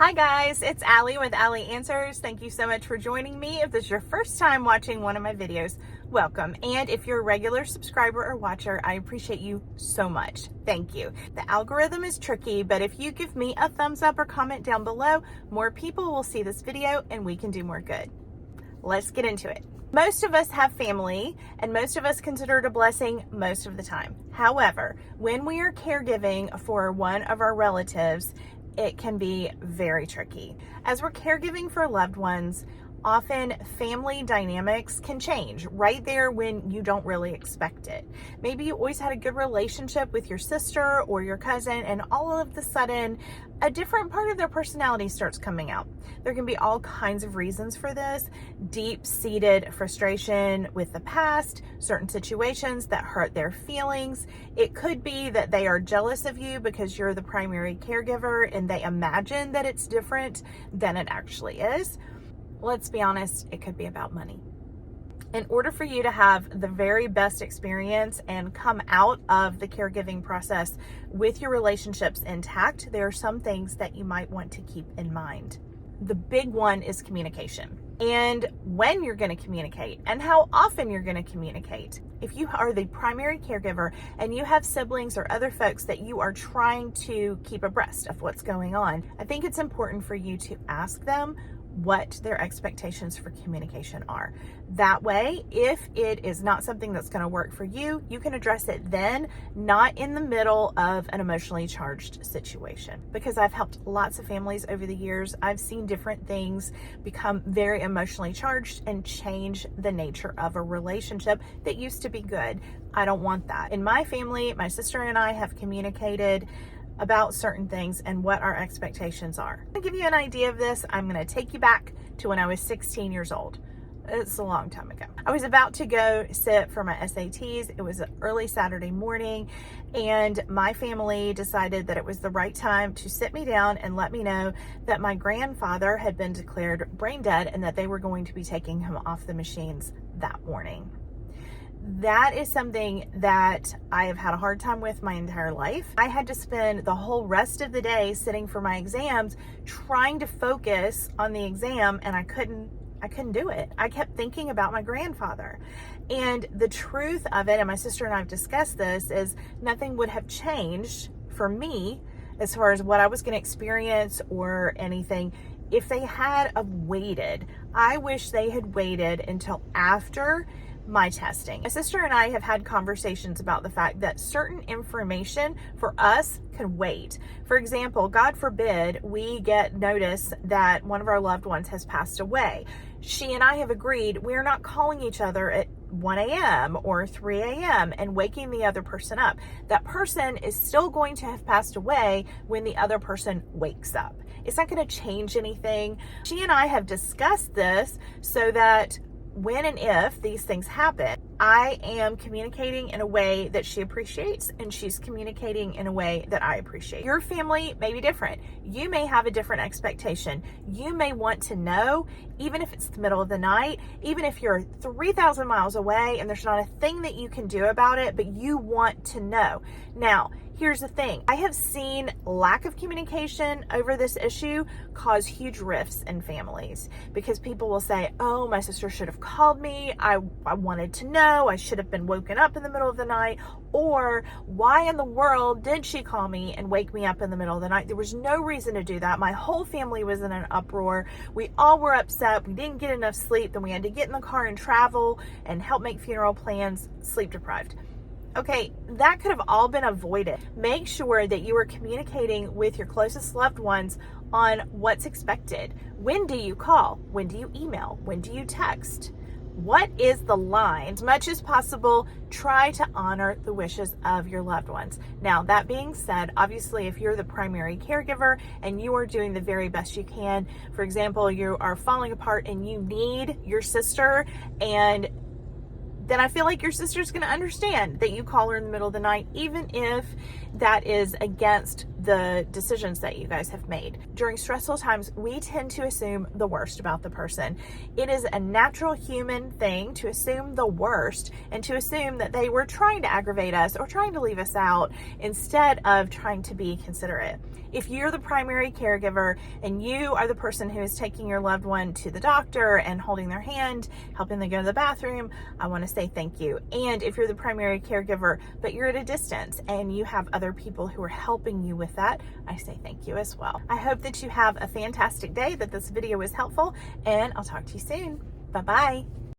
Hi guys, it's Allie with Allie Answers. Thank you so much for joining me. If this is your first time watching one of my videos, welcome. And if you're a regular subscriber or watcher, I appreciate you so much. Thank you. The algorithm is tricky, but if you give me a thumbs up or comment down below, more people will see this video and we can do more good. Let's get into it. Most of us have family, and most of us consider it a blessing most of the time. However, when we are caregiving for one of our relatives, it can be very tricky. As we're caregiving for loved ones, often family dynamics can change right there when you don't really expect it. Maybe you always had a good relationship with your sister or your cousin, and all of a sudden, a different part of their personality starts coming out. There can be all kinds of reasons for this. Deep-seated frustration with the past, certain situations that hurt their feelings. It could be that they are jealous of you because you're the primary caregiver and they imagine that it's different than it actually is. Let's be honest, it could be about money. In order for you to have the very best experience and come out of the caregiving process with your relationships intact, there are some things that you might want to keep in mind. The big one is communication, and when you're going to communicate and how often you're going to communicate. If you are the primary caregiver and you have siblings or other folks that you are trying to keep abreast of what's going on, I think it's important for you to ask them what their expectations for communication are. That way, if it is not something that's going to work for you, you can address it then, not in the middle of an emotionally charged situation. Because I've helped lots of families over the years, I've seen different things become very emotionally charged and change the nature of a relationship that used to be good. I don't want that. In my family, my sister and I have communicated about certain things and what our expectations are. To give you an idea of this, I'm going to take you back to when I was 16 years old. It's a long time ago. I was about to go sit for my SATs. It was an early Saturday morning, and my family decided that it was the right time to sit me down and let me know that my grandfather had been declared brain dead and that they were going to be taking him off the machines that morning. That is something that I have had a hard time with my entire life. I had to spend the whole rest of the day sitting for my exams, trying to focus on the exam, and I couldn't do it. I kept thinking about my grandfather. And the truth of it, and my sister and I have discussed this, is nothing would have changed for me as far as what I was going to experience or anything if they had waited. I wish they had waited until after my testing. My sister and I have had conversations about the fact that certain information for us can wait. For example, God forbid we get notice that one of our loved ones has passed away. She and I have agreed we're not calling each other at 1 a.m. or 3 a.m. and waking the other person up. That person is still going to have passed away when the other person wakes up. It's not going to change anything. She and I have discussed this so that when and if these things happen, I am communicating in a way that she appreciates, and she's communicating in a way that I appreciate. Your family may be different. You may have a different expectation. You may want to know, even if it's the middle of the night, even if you're 3,000 miles away and there's not a thing that you can do about it, but you want to know. Now, here's the thing. I have seen lack of communication over this issue cause huge rifts in families, because people will say, oh, my sister should have called me. I wanted to know. I should have been woken up in the middle of the night. Or why in the world did she call me and wake me up in the middle of the night? There was no reason to do that. My whole family was in an uproar. We all were upset. We didn't get enough sleep. Then we had to get in the car and travel and help make funeral plans, sleep deprived. Okay, that could have all been avoided. Make sure that you are communicating with your closest loved ones on what's expected. When do you call? When do you email? When do you text? What is the line? As much as possible, try to honor the wishes of your loved ones. Now, that being said, obviously, if you're the primary caregiver and you are doing the very best you can, for example, you are falling apart and you need your sister and then I feel like your sister's going to understand that you call her in the middle of the night, even if that is against the decisions that you guys have made. During stressful times, we tend to assume the worst about the person. It is a natural human thing to assume the worst and to assume that they were trying to aggravate us or trying to leave us out instead of trying to be considerate. If you're the primary caregiver and you are the person who is taking your loved one to the doctor and holding their hand, helping them go to the bathroom, I want to say thank you. And if you're the primary caregiver, but you're at a distance and you have other people who are helping you with that, I say thank you as well. I hope that you have a fantastic day, that this video was helpful, and I'll talk to you soon. Bye-bye.